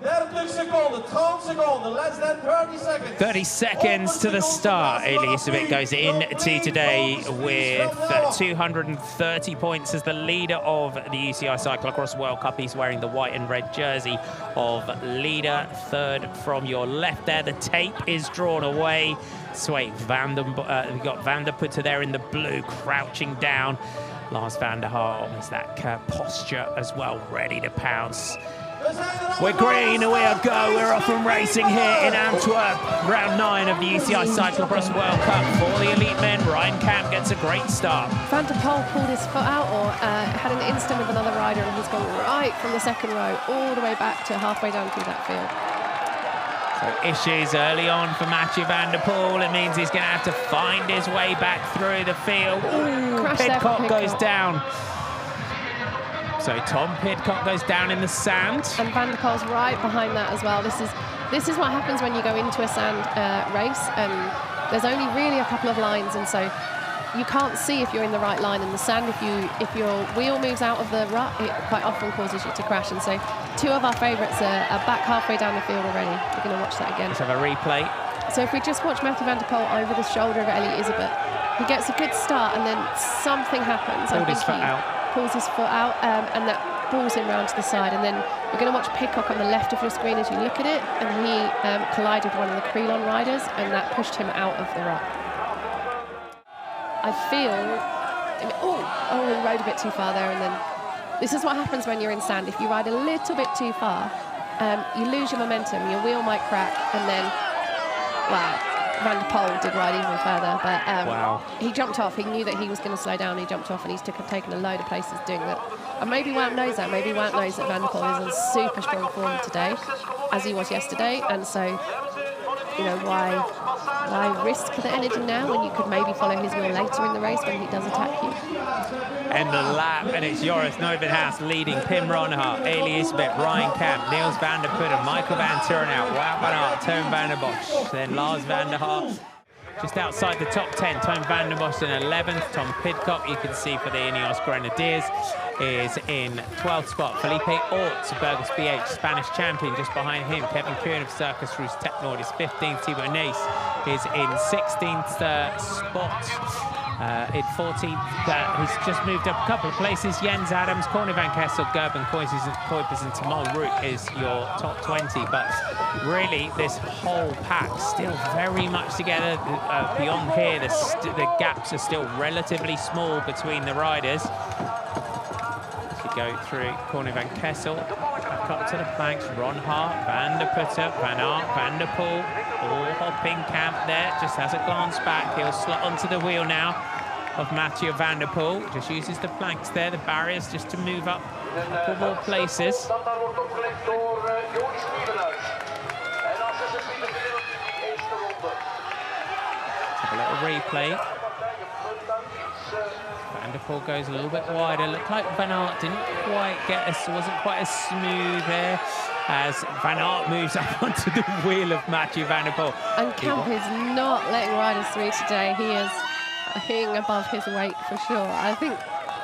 30 seconds to the start. Elisabeth goes into today with 230 points as the leader of the UCI Cyclocross World Cup. He's wearing the white and red jersey of leader. Third from your left there. The tape is drawn away. So wait, we've got Van der Putte there in the blue, crouching down. Lars van der Haar is that posture as well, ready to pounce. We're green, we are go. We're off and racing here in Antwerp. Round 9 of the UCI Cyclocross World Cup for the elite men. Ryan Kamp gets a great start. Van der Poel pulled his foot out or had an instant with another rider, and he's gone right from the second row all the way back to halfway down through that field. So issues early on for Mathieu van der Poel. It means he's going to have to find his way back through the field. Ooh, Pidcock goes down. So Tom Pidcock goes down in the sand. And Van der Poel's right behind that as well. This is what happens when you go into a sand race, and there's only really a couple of lines, and so you can't see if you're in the right line in the sand. If your wheel moves out of the rut, it quite often causes you to crash. And so 2 of our favourites are back halfway down the field already. We're going to watch that again. Let's have a replay. So if we just watch Mathieu van der Poel over the shoulder of Elisabeth, he gets a good start and then something happens. Pulls his foot out, and that pulls him round to the side. And then we're going to watch Pidcock on the left of your screen as you look at it, and he collided with one of the Crelon riders, and that pushed him out of the rut. I feel, he rode a bit too far there, and then this is what happens when you're in sand. If you ride a little bit too far, you lose your momentum, your wheel might crack, and then, well, Van der Poel did ride even further, but wow. He jumped off. He knew that he was going to slow down. He jumped off, and he's taken a load of places doing that. And maybe Wout knows that. Maybe Wout knows that Van der Poel is in super strong form today, as he was yesterday, and so, you know, why risk the energy now when you could maybe follow his wheel later in the race when he does attack you? And the lap, and it's Joris Nieuwenhuis leading. Pim Ronhaar, Elisabeth, Ryan Kamp, Niels van der Putte, Michael van Turnhout, Wout van Aert, Toon van der Bosch, then Lars van der Haar. Just outside the top 10, Toon van der Bosch in 11th. Tom Pidcock, you can see for the Ineos Grenadiers, is in 12th spot. Felipe Orts, Burgos BH, Spanish champion, just behind him. Kevin Kuhn of Circus Rouge Technord is 15th. Thibaut Nace is in 16th spot. In 14th, he's just moved up a couple of places. Jens Adams, Corne van Kessel, Gerben Kuipers, and Tamal Rook is your top 20. But really, this whole pack still very much together. Beyond here, the gaps are still relatively small between the riders. As you go through Corne van Kessel, back up to the flanks. Ronhaar, Van der Putte, Van Aert, Van der Poel, all hopping. Camp there, just has a glance back. He'll slot onto the wheel now of Mathieu van der Poel. Just uses the flanks there, the barriers, just to move up a couple more places. A little replay. Van der Poel goes a little bit wider. Looked like Van Aert didn't quite get us, wasn't quite as smooth there as Van Aert moves up onto the wheel of Mathieu van der Poel. And Kamp is not letting riders through today. He is hitting above his weight for sure. I think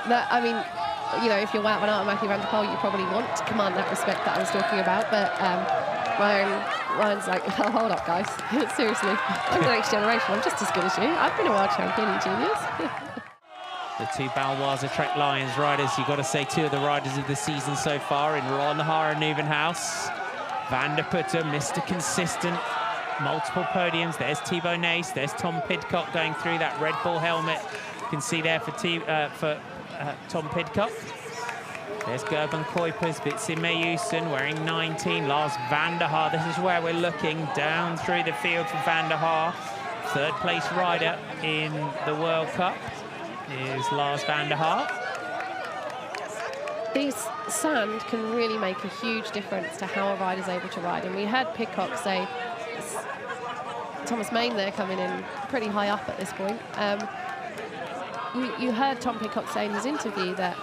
that, I mean, you know, if you're Wout van Aert and Mathieu van der Poel, you probably want to command that respect that I was talking about, but Ryan's like, oh, hold up, guys. Seriously, I'm the next generation. I'm just as good as you. I've been a world champion in juniors. The 2 Baloise Trek Lions riders, you've got to say 2 of the riders of the season so far in Ronhaar and Nieuwenhuis. Van der Putte, Mr. Consistent, multiple podiums. There's Thibaut Nace, there's Tom Pidcock going through that Red Bull helmet. You can see there for Tom Pidcock. There's Gerben Kuipers, Vitsi Meeuwsen wearing 19. Lars van der Haar, this is where we're looking down through the field for Van der Haar. 3rd place rider in the World Cup is Lars van der Haar. These sand can really make a huge difference to how a rider's able to ride. And we heard Pidcock say, Thomas Main there coming in pretty high up at this point. You heard Tom Pidcock say in his interview that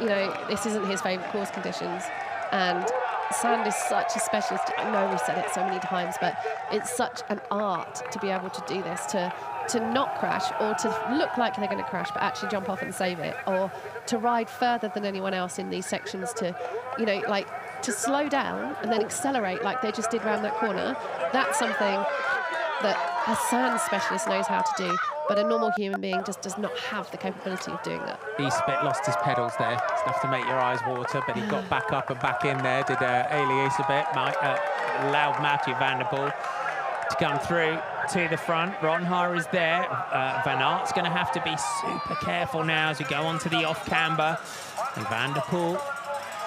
you know, this isn't his favourite course conditions, and sand is such a specialist. I know we've said it so many times, but it's such an art to be able to do this, to not crash, or to look like they're going to crash but actually jump off and save it, or to ride further than anyone else in these sections, to, you know, like to slow down and then accelerate like they just did round that corner, that's something that a sand specialist knows how to do, but a normal human being just does not have the capability of doing that. Isabet lost his pedals there. It's enough to make your eyes water, but he got back up and back in there, did Elie Isabet, allowed Mathieu van der Poel to come through to the front. Ronhaar is there. Van Aert's going to have to be super careful now as we go onto the off-camber. And Van der Poel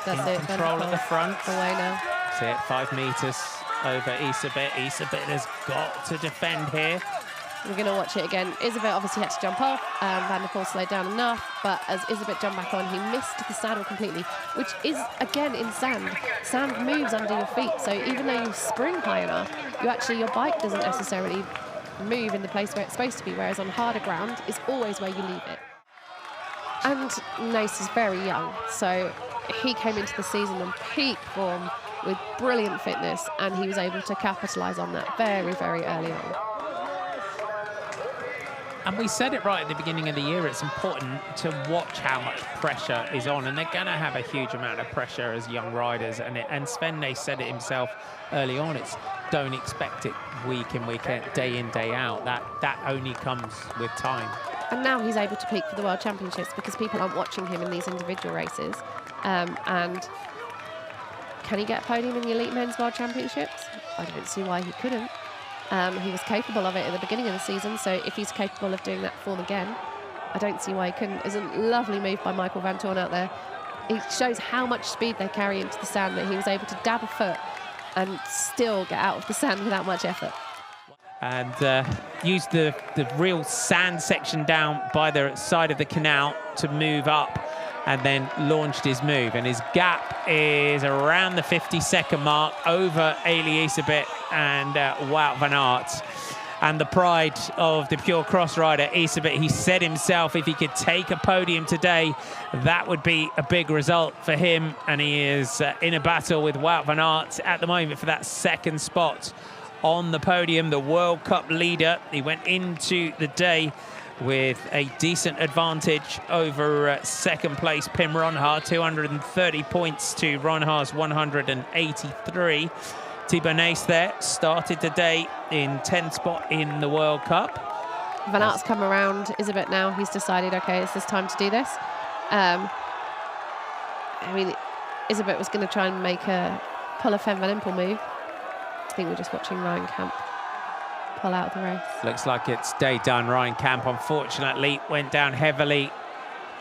in control at the front. Away now. That's it, 5 metres over Isabet. Isabet has got to defend here. We're going to watch it again. Isabet obviously had to jump off. Van der Poel slowed down enough, but as Isabet jumped back on, he missed the saddle completely, which is, again, in sand. Sand moves under your feet, so even though you spring high enough, your bike doesn't necessarily move in the place where it's supposed to be, whereas on harder ground, it's always where you leave it. And Nace is very young, so he came into the season on peak form with brilliant fitness, and he was able to capitalise on that very, very early on. And we said it right at the beginning of the year, it's important to watch how much pressure is on, and they're going to have a huge amount of pressure as young riders. And Sven Nys said it himself early on, it's don't expect it week in, week out, day in, day out. That only comes with time. And now he's able to peak for the World Championships because people aren't watching him in these individual races. And can he get a podium in the Elite Men's World Championships? I don't see why he couldn't. He was capable of it at the beginning of the season, so if he's capable of doing that form again, I don't see why he couldn't. It's a lovely move by Michael Van Toorn out there. It shows how much speed they carry into the sand, that he was able to dab a foot and still get out of the sand without much effort. And used the real sand section down by the side of the canal to move up, and then launched his move. And his gap is around the 50-second mark over Elie Isabet and Wout van Aert. And the pride of the pure cross rider, Isabet, he said himself if he could take a podium today, that would be a big result for him. And he is in a battle with Wout van Aert at the moment for that second spot on the podium, the World Cup leader. He went into the day with a decent advantage over second place Pim Ronhaar, 230 points to Ronhaar's 183. Thibaut Nys there started the day in 10th spot in the World Cup. Van Aert's come around Isabet now. He's decided, okay, it's this time to do this. I mean, Isabet was going to try and pull a Fem Van Empel move. I think we're just watching Ryan Camp pull out of the race. Looks like it's day done. Ryan Camp, unfortunately, went down heavily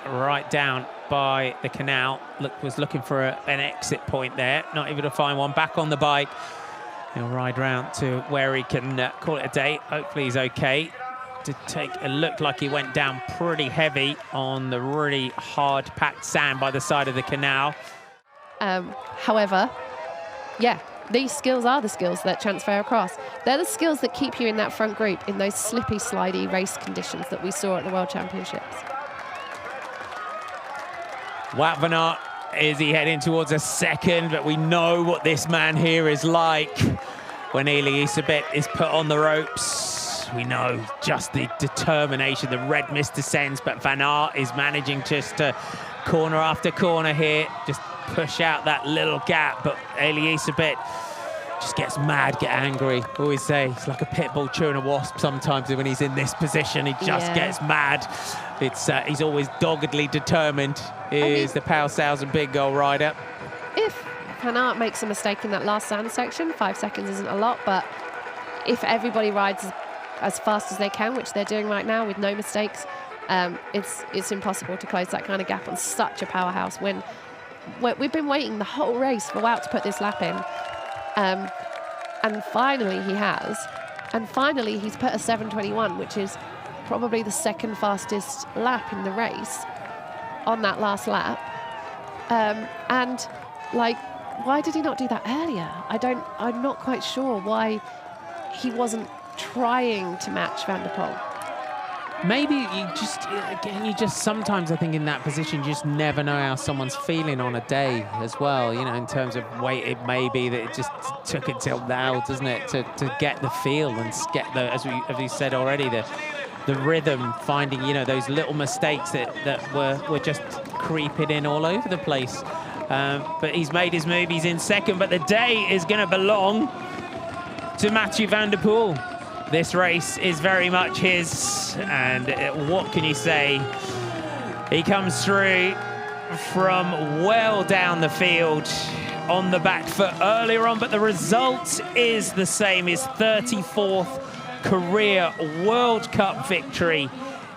right down by the canal. Was looking for an exit point there. Not able to find one. Back on the bike. He'll ride round to where he can call it a day. Hopefully he's okay. Did take a look like he went down pretty heavy on the really hard packed sand by the side of the canal. However, yeah, these skills are the skills that transfer across. They're the skills that keep you in that front group in those slippy, slidey race conditions that we saw at the World Championships. Wout van Aert, is he heading towards a second? But we know what this man here is like when Elie Isabet is put on the ropes. We know just the determination, the red mist descends, but Van Aert is managing just to corner after corner here, just push out that little gap, but Elie Isabet just gets mad, get angry. I always say it's like a pit bull chewing a wasp sometimes when he's in this position. He just gets mad. It's he's always doggedly determined. Is the Poel big goal rider. If Van Aert makes a mistake in that last sand section, 5 seconds isn't a lot, but if everybody rides as fast as they can, which they're doing right now with no mistakes, it's impossible to close that kind of gap on such a powerhouse when we've been waiting the whole race for Wout to put this lap in. And finally he has. And finally he's put a 7:21, which is probably the second fastest lap in the race on that last lap. And like, why did he not do that earlier? I'm not quite sure why he wasn't trying to match Van der Poel. Maybe you just sometimes I think in that position you just never know how someone's feeling on a day as well, you know, in terms of weight. It may be that it just took until now, doesn't it, to get the feel and get the, as we said already, the rhythm, finding, you know, those little mistakes that were just creeping in all over the place but he's made his move. He's in second, but the day is going to belong to Mathieu van der Poel. This race is very much his, and what can you say? He comes through from well down the field on the back foot earlier on, but the result is the same. His 34th career World Cup victory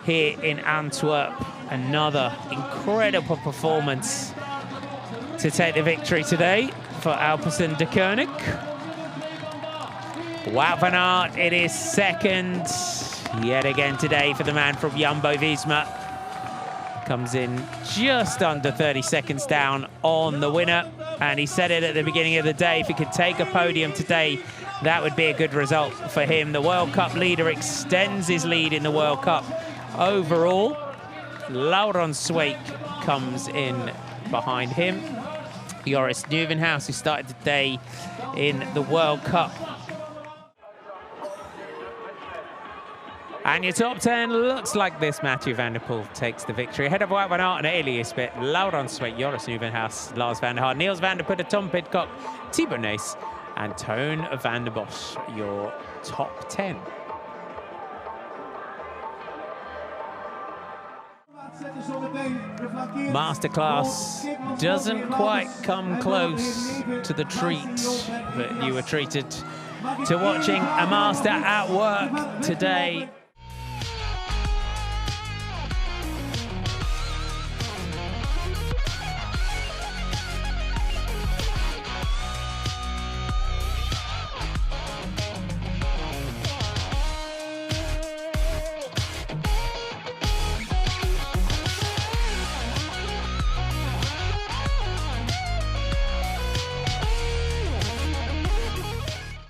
here in Antwerp. Another incredible performance to take the victory today for Alpecin de Koning. Wout van Aert, it is second yet again today for the man from Jumbo-Visma. Comes in just under 30 seconds down on the winner. And he said it at the beginning of the day, if he could take a podium today, that would be a good result for him. The World Cup leader extends his lead in the World Cup overall. Laurens Sweeck comes in behind him. Joris Nieuwenhuis, who started the day in the World Cup. And your top 10 looks like this. Mathieu van der Poel takes the victory ahead of Wout van Aert and Elias Bit, Laurens Sweeck, Joris Nieuwenhuis, Lars van der Haar, Niels van der Putte, Tom Pidcock, Thibaut Nys, and Toon van der Bosch, your top 10. Masterclass doesn't quite come close to the treat that you were treated to watching a master at work today.